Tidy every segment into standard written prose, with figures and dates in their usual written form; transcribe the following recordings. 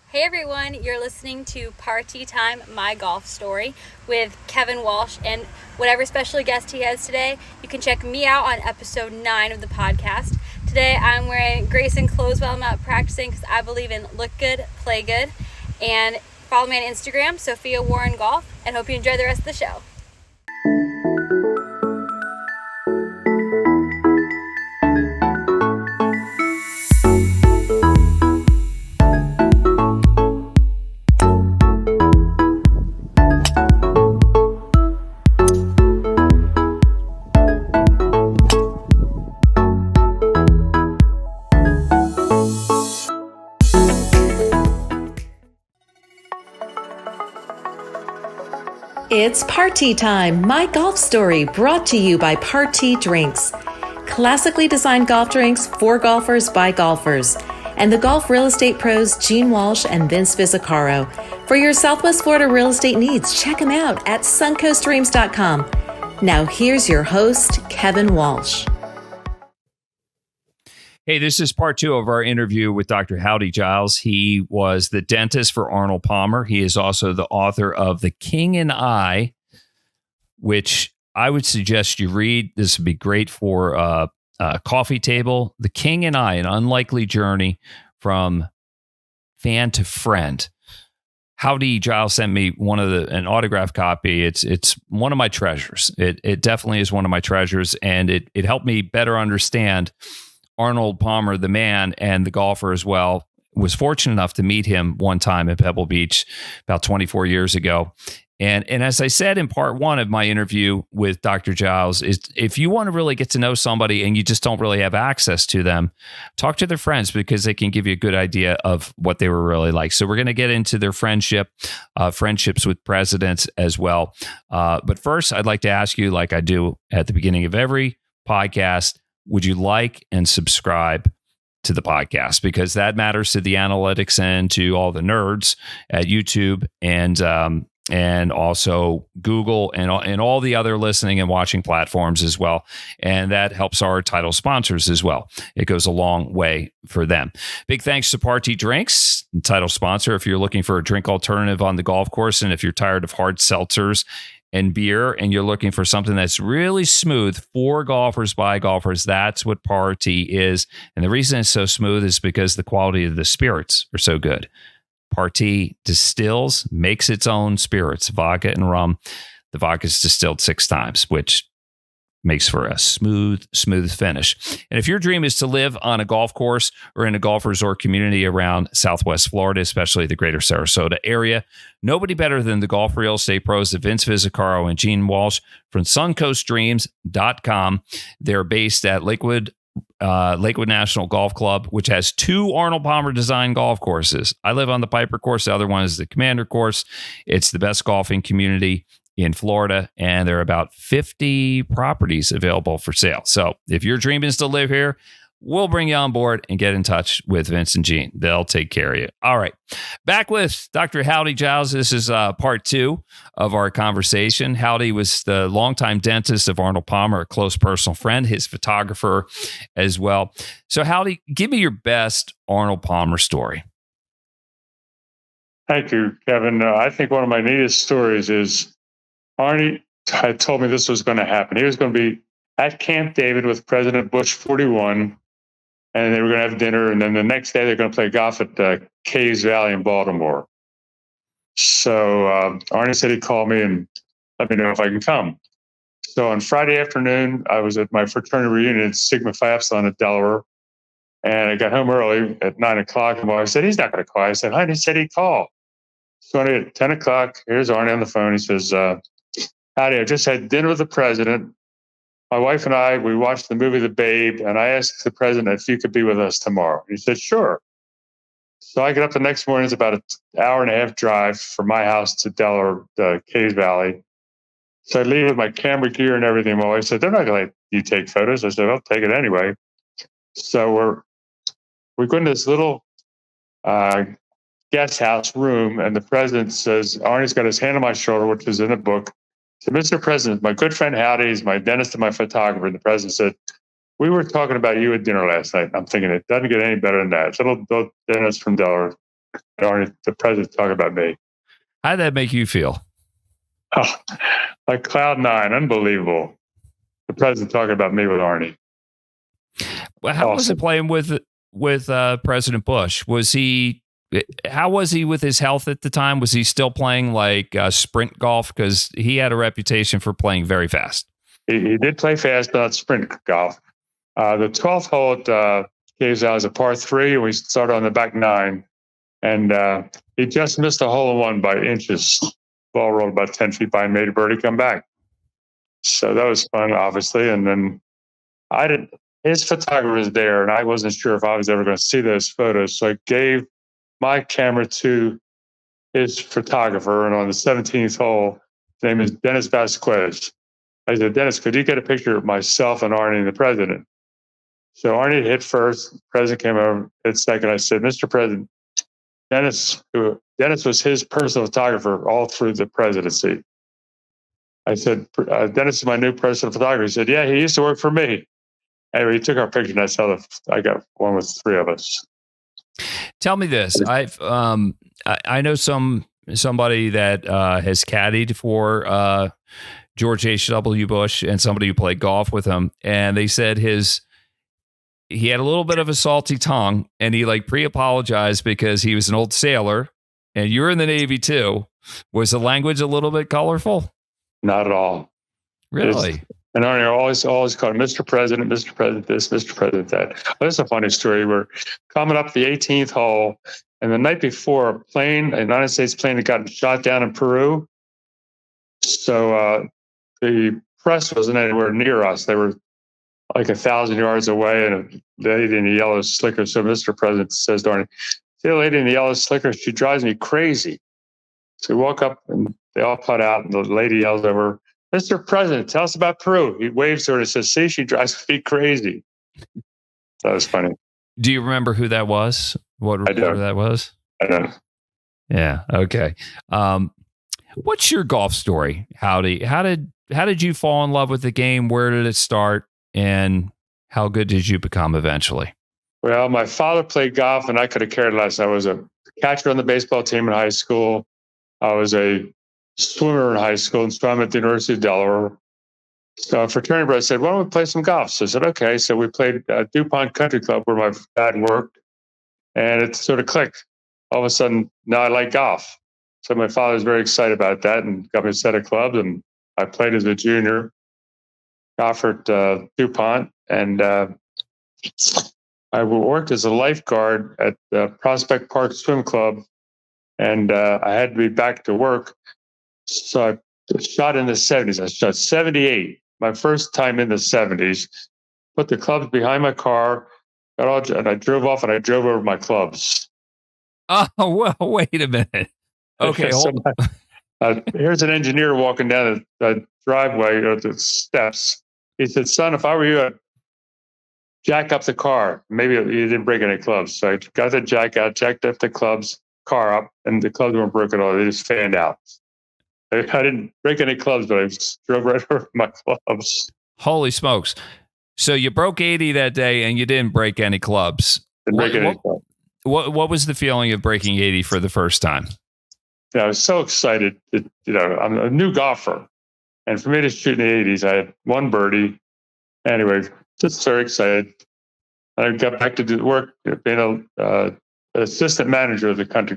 Hey everyone, you're listening to Party Time, My Golf Story with Kevin Walsh and whatever special guest he has today. You can check me out on episode 9 of the podcast. Today I'm wearing Grayson clothes while I'm out practicing because I believe in look good, play good. And follow me on Instagram, Sophia Warren Golf, and hope you enjoy the rest of the show. It's Party Time, My Golf Story, brought to you by Party Drinks. Classically designed golf drinks for golfers by golfers. And the golf real estate pros Gene Walsh and Vince Visicaro. For your Southwest Florida real estate needs, check them out at suncoastdreams.com. Now here's your host, Kevin Walsh. Hey, this is part 2 of our interview with Dr. Howdy Giles. He was the dentist for Arnold Palmer. He is also the author of The King and I, which I would suggest you read. This would be great for a coffee table. The King and I, An Unlikely Journey from Fan to Friend. Howdy Giles sent me an autographed copy. It's one of my treasures. It definitely is one of my treasures, and it helped me better understand Arnold Palmer, the man and the golfer as well. Was fortunate enough to meet him one time at Pebble Beach about 24 years ago. And as I said in part 1 of my interview with Dr. Giles, is if you want to really get to know somebody and you just don't really have access to them, talk to their friends because they can give you a good idea of what they were really like. So we're going to get into their friendships with presidents as well. But first, I'd like to ask you, like I do at the beginning of every podcast, would you like and subscribe to the podcast? Because that matters to the analytics and to all the nerds at YouTube and also Google and all the other listening and watching platforms as well. And that helps our title sponsors as well. It goes a long way for them. Big thanks to Party Drinks, title sponsor. If you're looking for a drink alternative on the golf course, and if you're tired of hard seltzers and beer, and you're looking for something that's really smooth for golfers by golfers, that's what Party is. And the reason it's so smooth is because the quality of the spirits are so good. Party distills, makes its own spirits, vodka and rum. The vodka is distilled 6 times, which makes for a smooth finish. And if your dream is to live on a golf course or in a golf resort community around Southwest Florida, especially the greater Sarasota area, nobody better than the golf real estate pros of Vince Visicaro and Gene Walsh from suncoastdreams.com. They're based at Lakewood National Golf Club, which has 2 Arnold Palmer designed golf courses. I live on the Piper course. The other one is the Commander course. It's the best golfing community in Florida, and there are about 50 properties available for sale. So if your dream is to live here, we'll bring you on board and get in touch with Vince and Gene. They'll take care of you. All right. Back with Dr. Howdy Giles. This is part 2 of our conversation. Howdy was the longtime dentist of Arnold Palmer, a close personal friend, his photographer as well. So Howdy, give me your best Arnold Palmer story. Thank you, Kevin. I think one of my neatest stories is Arnie had told me this was going to happen. He was going to be at Camp David with President Bush 41, and they were going to have dinner. And then the next day, they're going to play golf at Caves Valley in Baltimore. So Arnie said he'd call me and let me know if I can come. So on Friday afternoon, I was at my fraternity reunion at Sigma Phi Epsilon at Delaware. And I got home early at 9 o'clock. And my wife said, he's not going to call. I said, honey, he said he'd call. So at 10 o'clock, here's Arnie on the phone. He says, Howdy, I just had dinner with the president. My wife and I, we watched the movie The Babe, and I asked the president if you could be with us tomorrow. He said, sure. So I get up the next morning. It's about an hour and a half drive from my house to Delaware, Caves Valley. So I leave with my camera gear and everything. My wife said, they're not going to let you take photos. I said, I'll take it anyway. So we go into this little guest house room, and the president says, Arnie's got his hand on my shoulder, which is in a book. So, Mr. President, my good friend Howdy is my dentist and my photographer. And the president said, we were talking about you at dinner last night. I'm thinking it doesn't get any better than that. It's a little dentist from Delaware. Arnie, the president, talking about me. How did that make you feel? Oh, like cloud nine, unbelievable. The president talking about me with Arnie. Well, how was it playing with President Bush? How was he with his health at the time? Was he still playing like sprint golf? Because he had a reputation for playing very fast. He did play fast, but not sprint golf. The 12th hole at Caves Out is a par 3, and we started on the back 9. And he just missed a hole in one by inches. Ball rolled about 10 feet by and made a birdie come back. So that was fun, obviously. And then his photographer was there, and I wasn't sure if I was ever going to see those photos. So I gave my camera to his photographer, and on the 17th hole, his name is Dennis Vasquez. I said, Dennis, could you get a picture of myself and Arnie and the president? So Arnie hit first, the president came over, hit second. I said, Mr. President, Dennis was his personal photographer all through the presidency. I said, Dennis is my new personal photographer. He said, yeah, he used to work for me. Anyway, he took our picture, and I got one with 3 of us. Tell me this. I know somebody that has caddied for George H.W. Bush and somebody who played golf with him, and they said he had a little bit of a salty tongue, and he like pre-apologized because he was an old sailor, and you're in the Navy too. Was the language a little bit colorful? Not at all. Really? And Arnie always called him Mr. President, Mr. President this, Mr. President that. Well, that's a funny story. We're coming up the 18th hole, and the night before, a United States plane had gotten shot down in Peru. So the press wasn't anywhere near us. They were like 1,000 yards away, and a lady in the yellow slicker. So Mr. President says to Arnie, see the lady in the yellow slicker? She drives me crazy. So we walk up, and they all put out, and the lady yells over, Mr. President, tell us about Peru. He waves to her and says, see, she drives me crazy. That was funny. Do you remember who that was? What reporter that was? I don't. Yeah. Okay. What's your golf story, Howdy? How did you fall in love with the game? Where did it start? And how good did you become eventually? Well, my father played golf, and I could have cared less. I was a catcher on the baseball team in high school. I was a swimmer in high school and swam at the University of Delaware. So a fraternity brother said, why don't we play some golf? So I said, okay. So we played at DuPont Country Club where my dad worked, and it sort of clicked. All of a sudden, now I like golf. So my father was very excited about that and got me a set of clubs, and I played as a junior, golf at DuPont, and I worked as a lifeguard at Prospect Park Swim Club, and I had to be back to work. So I shot in the 70s. I shot 78, my first time in the 70s, put the clubs behind my car, and I drove off, and I drove over my clubs. Oh, well, wait a minute. Okay, here's an engineer walking down the driveway or the steps. He said, son, if I were you, I'd jack up the car. Maybe you didn't break any clubs. So I got the jack out, jacked up the car up, and the clubs weren't broken at all. They just fanned out. I didn't break any clubs, but I just drove right over my clubs. Holy smokes. So you broke 80 that day and you didn't break any clubs. Didn't break any clubs. What was the feeling of breaking 80 for the first time? Yeah, I was so excited. I'm a new golfer. And for me to shoot in the 80s, I had one birdie. Anyway, just very excited. I got back to do work, being an assistant manager of the country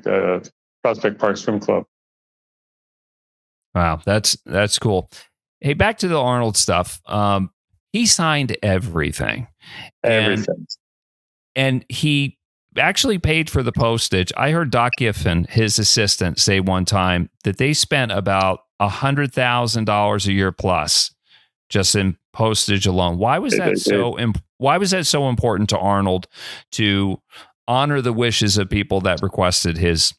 Prospect Park Swim Club. Wow, that's cool. Hey, back to the Arnold stuff. He signed everything. And he actually paid for the postage. I heard Doc Giffen, his assistant, say one time that they spent about $100,000 a year plus just in postage alone. Why was that so important to Arnold to honor the wishes of people that requested his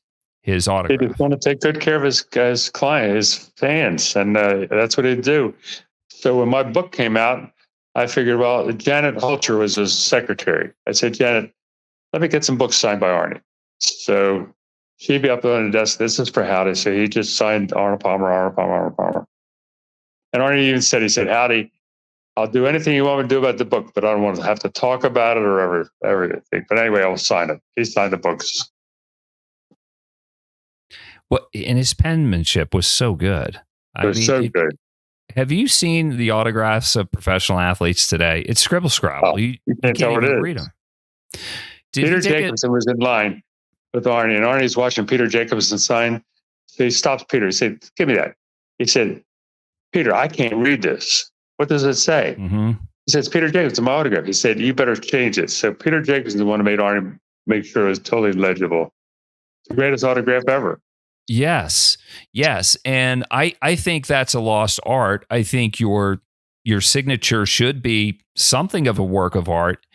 autograph? He just want to take good care of his client, his fans, and that's what he'd do. So when my book came out, I figured, well, Janet Holcher was his secretary. I said, Janet, let me get some books signed by Arnie. So she'd be up on the desk. This is for Howdy. So he just signed Arnold Palmer. And Arnie even said, he said, Howdy, I'll do anything you want me to do about the book, but I don't want to have to talk about it or everything. But anyway, I'll sign it. He signed the books. And his penmanship was so good. It was so good. Have you seen the autographs of professional athletes today? It's scribble scrabble. Oh, you can't tell what even it is. read them. Peter Jacobson was in line with Arnie, and Arnie's watching Peter Jacobson sign. So he stops Peter. He said, "Give me that." He said, "Peter, I can't read this. What does it say?" Mm-hmm. He says, "Peter Jacobson, my autograph." He said, "You better change it." So Peter Jacobson, the one who made Arnie make sure it was totally legible. It's the greatest autograph ever. Yes. And I think that's a lost art. I think your signature should be something of a work of art.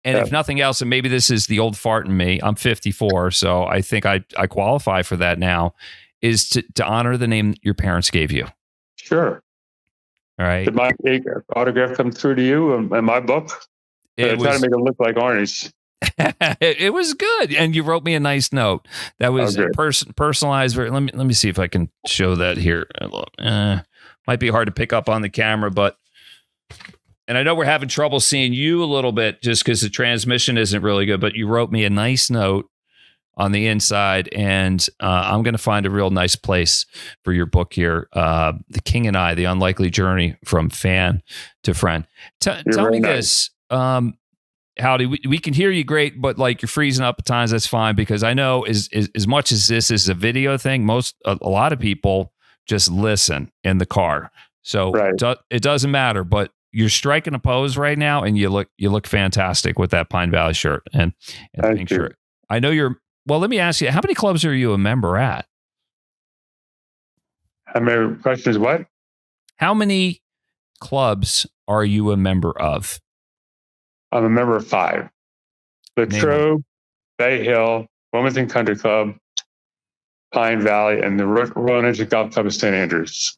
And if nothing else, and maybe this is the old fart in me, I'm 54, so I think I qualify for that now, is to honor the name your parents gave you. Sure. All right. Did my autograph come through to you in my book? I tried to make it look like Arnie's. It was good, and you wrote me a nice note that was personalized. Let me see if I can show that here. Might be hard to pick up on the camera, and I know we're having trouble seeing you a little bit just because the transmission isn't really good. But you wrote me a nice note on the inside, and I'm going to find a real nice place for your book here, "The King and I: The Unlikely Journey from Fan to Friend." Tell me this. Howdy, we can hear you great, but like you're freezing up at times. That's fine, because I know as much as this is a video thing, a lot of people just listen in the car, so it doesn't matter. But you're striking a pose right now, and you look fantastic with that Pine Valley shirt and pink shirt. I know you're. Well, let me ask you, how many clubs are you a member at? My question is what? How many clubs are you a member of? I'm a member of 5. Latrobe, Bay Hill, Wilmington Country Club, Pine Valley, and the Royal Energy Golf Club of St. Andrews.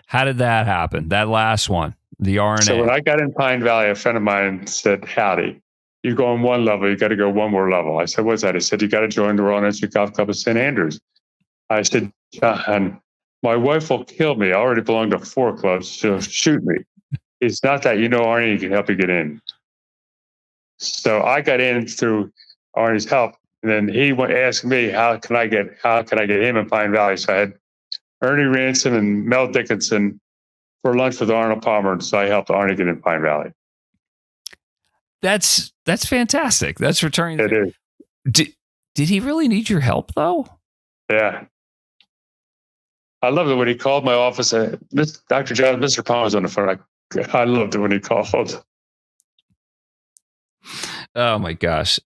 How did that happen? That last one, the RNA. So when I got in Pine Valley, a friend of mine said, "Howdy, you go on one level, you got to go one more level." I said, "What's that?" He said, "You got to join the Royal Energy Golf Club of St. Andrews." I said, "John, my wife will kill me. I already belong to 4 clubs. She'll shoot me." It's not that. Arnie can help you get in. So I got in through Arnie's help, and then he asked me, how can I get him in Pine Valley? So I had Ernie Ransom and Mel Dickinson for lunch with Arnold Palmer, so I helped Arnie get in Pine Valley. That's fantastic. That's returning. It is. Did he really need your help though? Yeah. I loved it when he called my office. Dr. Giles, Mr. Palmer's on the phone. I loved it when he called. Oh my gosh.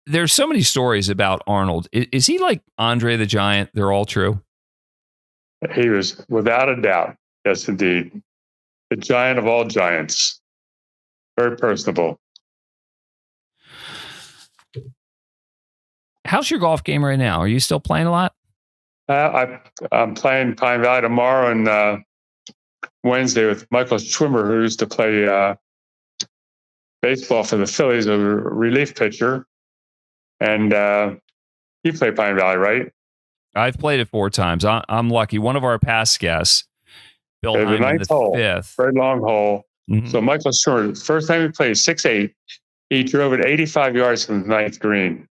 There's so many stories about Arnold. Is he like Andre the Giant? They're all true. He was, without a doubt. Yes, indeed. The giant of all giants. Very personable. How's your golf game right now? Are you still playing a lot? I'm playing Pine Valley tomorrow and Wednesday with Michael Schwimmer, who used to play baseball for the Phillies, a relief pitcher. And you play Pine Valley, right? I've played it 4 times. I'm lucky. One of our past guests, Bill Hyman, the 5th. Very long hole. Mm-hmm. So Michael Schwimmer, the first time he played 6-8, he drove it 85 yards from the 9th green.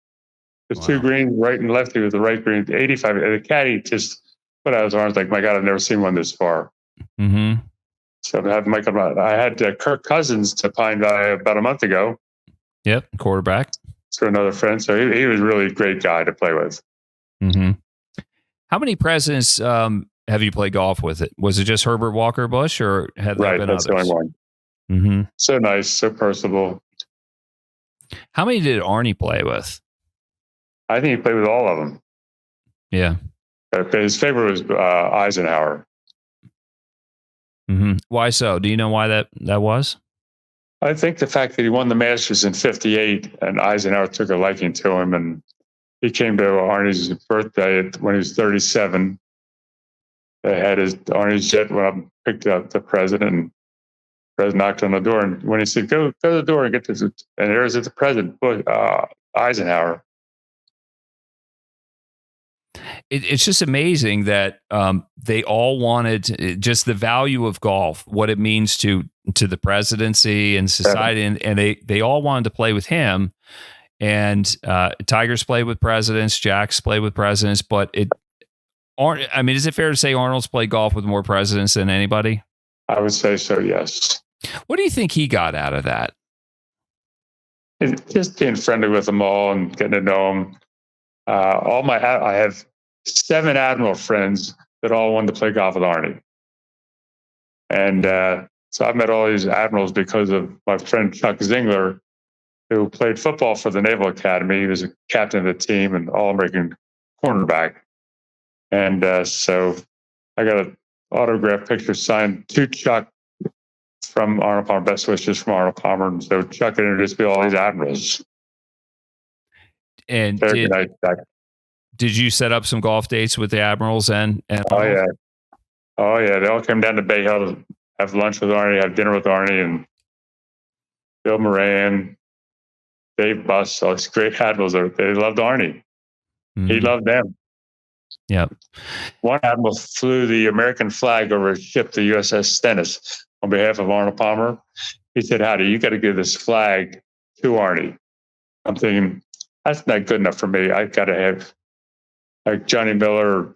There's 2 greens, right and lefty with the right green, 85. And the caddy just put out his arms like, my God, I've never seen one this far. Mm-hmm. So I had Kirk Cousins to Pine Valley about a month ago. Yep, quarterback. To another friend. So he was really a great guy to play with. Mm-hmm. How many presidents have you played golf with? Was it just Herbert Walker Bush, or had there been others? That's the only one. Mm-hmm. So nice, so personable. How many did Arnie play with? I think he played with all of them. Yeah. His favorite was Eisenhower. Mm-hmm. Why so? Do you know why that was? I think the fact that he won the Masters in '58 and Eisenhower took a liking to him, and he came to Arnie's birthday when he was 37. They had Arnie's jet went up and picked up the president, and the president knocked on the door. And when he said, go to the door and get this, and there's the president, Eisenhower. It's just amazing that they all wanted just the value of golf, what it means to the presidency and society, and they all wanted to play with him. And Tigers play with presidents, Jacks play with presidents, but I mean, is it fair to say Arnold's played golf with more presidents than anybody? I would say so, yes. What do you think he got out of that? It's just being friendly with them all and getting to know them. I have 7 admiral friends that all wanted to play golf with Arnie. And so I met all these admirals because of my friend Chuck Zingler, who played football for the Naval Academy. He was a captain of the team and All-American cornerback. And so I got an autographed picture signed to Chuck from Arnold Palmer, best wishes from Arnold Palmer. And so Chuck introduced me to all these admirals. And did you set up some golf dates with the admirals and Arnold? Oh yeah. They all came down to Bay Hill to have lunch with Arnie, have dinner with Arnie, and Bill Moran, Dave Buss, all these great admirals. They loved Arnie. Mm-hmm. He loved them. Yep. One admiral flew the American flag over a ship, the USS Stennis, on behalf of Arnold Palmer. He said, Howdy, you got to give this flag to Arnie. I'm thinking, that's not good enough for me. I got to have like Johnny Miller,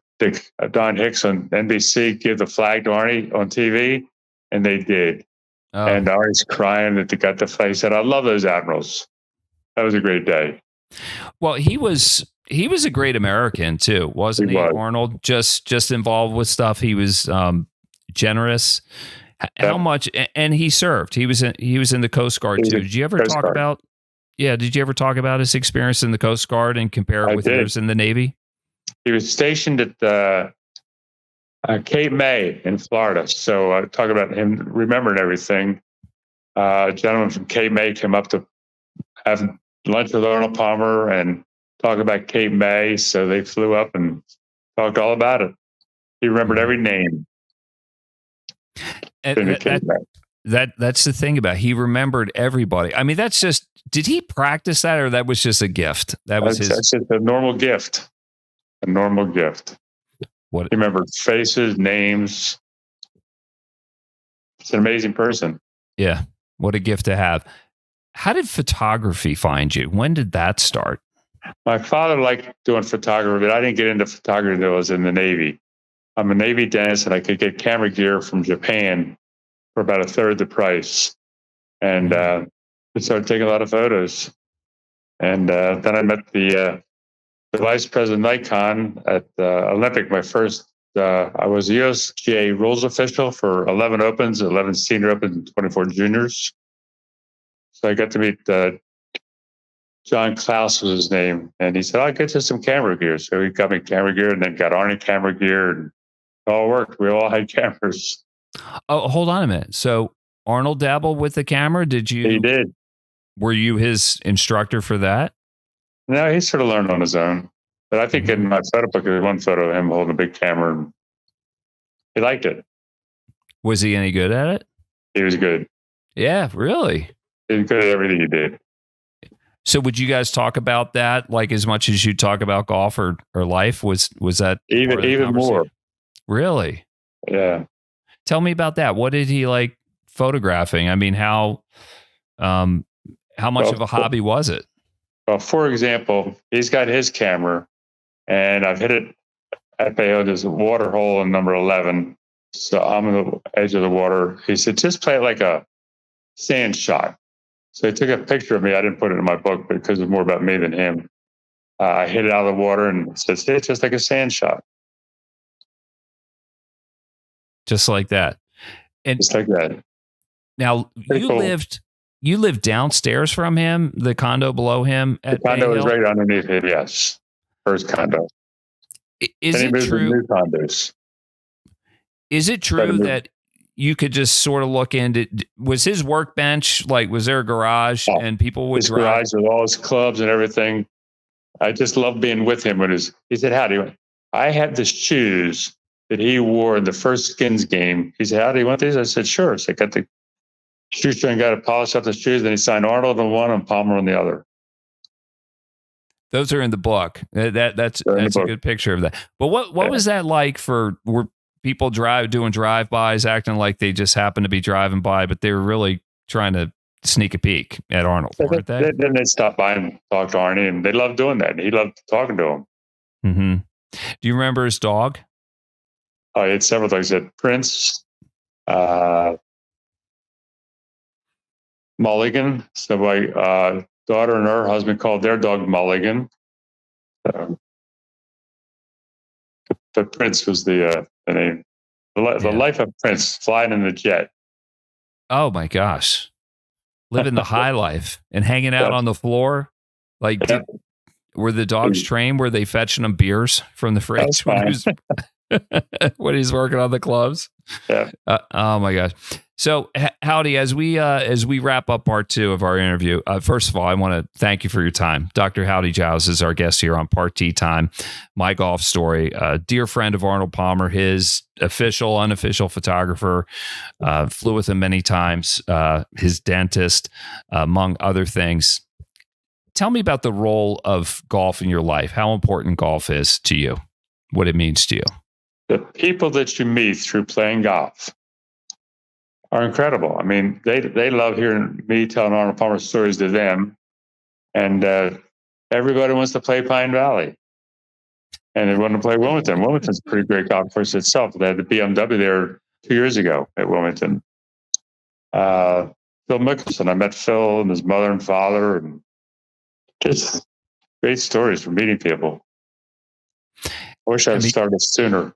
Don Hicks on NBC give the flag to Arnie on TV, and they did. Oh. And Arnie's crying that they got the flag. He said, I love those admirals. That was a great day. Well, he was a great American too, wasn't he? Arnold, just involved with stuff. He was generous. How much? And he served. He was in the Coast Guard too. Did you ever talk about? Yeah. Did you ever talk about his experience in the Coast Guard and compare it with yours in the Navy? He was stationed at Cape May in Florida. So talk about him remembering everything. A gentleman from Cape May came up to have lunch with Arnold Palmer and talk about Cape May. So they flew up and talked all about it. He remembered every name. And that's the thing about it. He remembered everybody. I mean, that's just, did he practice that or that was just a gift? That's just a normal gift. A normal gift. What? He remembered faces, names. It's an amazing person. Yeah. What a gift to have. How did photography find you? When did that start? My father liked doing photography, but I didn't get into photography until I was in the Navy. I'm a Navy dentist, and I could get camera gear from Japan for about a third the price. And I started taking a lot of photos. And then I met the vice president Nikon at Olympic. My first, I was a USGA rules official for 11 opens, 11 senior opens, and 24 juniors. So I got to meet John Klaus was his name. And he said, I'll get you some camera gear. So he got me camera gear and then got Arnie camera gear. And it all worked. We all had cameras. Oh, hold on a minute. So Arnold dabbled with the camera? Did you? He did. Were you his instructor for that? No, he sort of learned on his own. But I think in my photo book, there's one photo of him holding a big camera. And he liked it. Was he any good at it? He was good. Yeah, really? He was good at everything he did. So would you guys talk about that like as much as you talk about golf or life? Was that even more? Really? Yeah. Tell me about that. What did he like photographing? I mean, how much of a hobby was it? Well, for example, he's got his camera, and I've hit it at Bay Hill. There's a water hole in number 11. So I'm on the edge of the water. He said, just play it like a sand shot. So he took a picture of me. I didn't put it in my book because it's more about me than him. I hit it out of the water and says, hey, it's just like a sand shot. Just like that. And just like that. Now you lived downstairs from him, the condo below him at the condo Bay was Hill? right underneath him, yes. First condo. Is it true? New condos. Is it true that you could just sort of look into, was his workbench, like, was there a garage and people would drive? Garage with all his clubs and everything. I just love being with him. He said, Howdy, I have the shoes that he wore in the first Skins game. He said, how do you want these? I said, sure. So I got the shoestring guy to polish up the shoes. Then he signed Arnold on one and Palmer on the other. Those are in the book. That's a good picture of that. But what was that like were people doing drive-bys, acting like they just happened to be driving by, but they were really trying to sneak a peek at Arnold, weren't they? Then they'd stop by and talk to Arnie, and they loved doing that. He loved talking to him. Mm-hmm. Do you remember his dog? I had several dogs. I had Prince, Mulligan. So my daughter and her husband called their dog Mulligan. But Prince was the name. The life of Prince, flying in the jet. Oh my gosh. Living the high life and hanging out on the floor. Like, were the dogs trained? Were they fetching him beers from the fridge when he's working on the clubs? Yeah. Oh my gosh. So, Howdy, as we wrap up part 2 of our interview, first of all, I want to thank you for your time. Dr. Howdy Giles is our guest here on Part T Time, My Golf Story. A dear friend of Arnold Palmer, his official, unofficial photographer, flew with him many times, his dentist, among other things. Tell me about the role of golf in your life, how important golf is to you, what it means to you. The people that you meet through playing golf are incredible. I mean, they love hearing me telling Arnold Palmer stories to them. And everybody wants to play Pine Valley. And they want to play Wilmington. Wilmington's a pretty great golf course itself. They had the BMW there 2 years ago at Wilmington. Phil Mickelson. I met Phil and his mother and father, and just great stories from meeting people. I wish I had started sooner.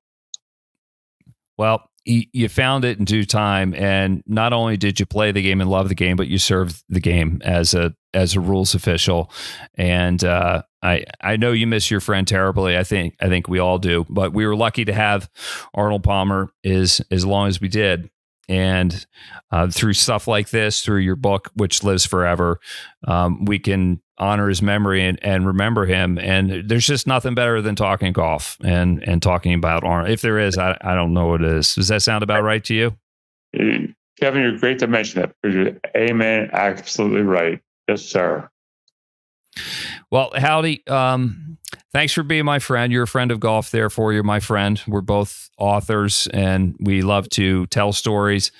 Well, you found it in due time, and not only did you play the game and love the game, but you served the game as a rules official. And I know you miss your friend terribly. I think we all do. But we were lucky to have Arnold Palmer as long as we did. And through stuff like this, through your book, which lives forever, we can honor his memory and remember him. And there's just nothing better than talking golf and talking about Arnold. If there is, I don't know what it is. Does that sound about right to you? Kevin, you're great to mention that. Amen. Absolutely right. Yes, sir. Well, Howdy, thanks for being my friend. You're a friend of golf, therefore you're my friend. We're both authors, and we love to tell stories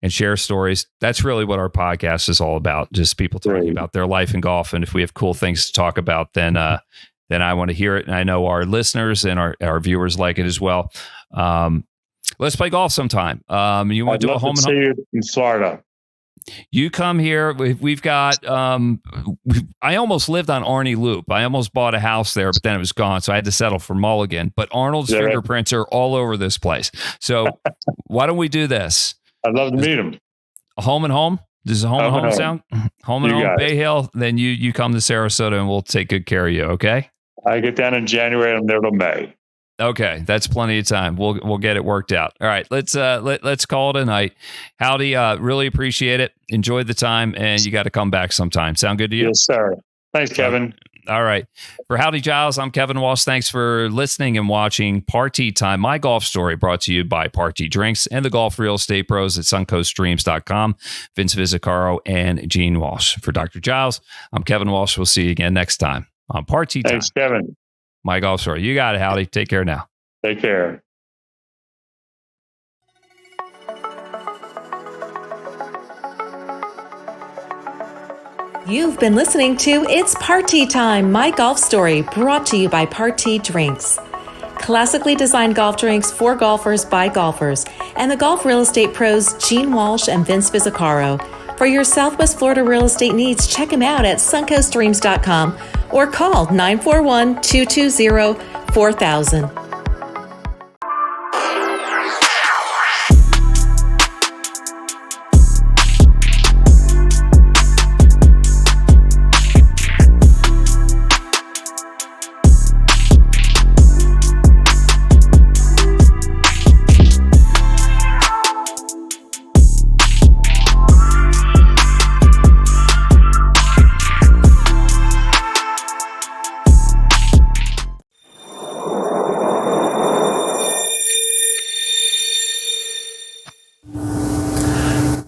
and share stories. That's really what our podcast is all about, just people talking about their life in golf. And if we have cool things to talk about, then I want to hear it. And I know our listeners and our viewers like it as well. Let's play golf sometime. You want to do a home and home? See you in Florida. You come here. We've got, I almost lived on Arnie Loop. I almost bought a house there, but then it was gone. So I had to settle for Mulligan. But Arnold's fingerprints are all over this place. So why don't we do this? I'd love to meet him. A home and home? Does a home and home sound? Home and home, Bay Hill. Then you come to Sarasota and we'll take good care of you. Okay. I get down in January. I'm there till May. Okay, that's plenty of time. We'll get it worked out. All right, let's call it a night. Howdy, really appreciate it. Enjoy the time, and you got to come back sometime. Sound good to you? Yes, sir. Thanks, Kevin. All right. For Howdy Giles, I'm Kevin Walsh. Thanks for listening and watching Party Time, My Golf Story, brought to you by Party Drinks and the Golf Real Estate Pros at suncoaststreams.com, Vince Vizzacaro and Gene Walsh. For Dr. Giles, I'm Kevin Walsh. We'll see you again next time on Party Time. Thanks, Kevin. My Golf Story. You got it, Howdy. Take care now. Take care. You've been listening to It's Party Time, My Golf Story, brought to you by Party Drinks. Classically designed golf drinks for golfers by golfers, and the Golf Real Estate Pros Gene Walsh and Vince Vizzacaro. For your Southwest Florida real estate needs, check them out at suncoaststreams.com or call 941-220-4000.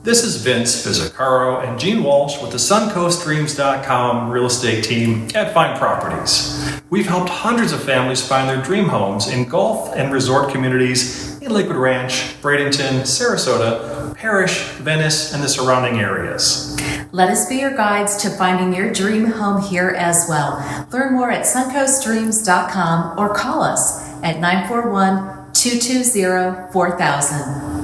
This is Vince Vizzacaro and Gene Walsh with the suncoaststreams.com real estate team at Fine Properties. We've helped hundreds of families find their dream homes in golf and resort communities in Lakewood Ranch, Bradenton, Sarasota, Parrish, Venice, and the surrounding areas. Let us be your guides to finding your dream home here as well. Learn more at suncoaststreams.com or call us at 941-220-4000. 220-4000.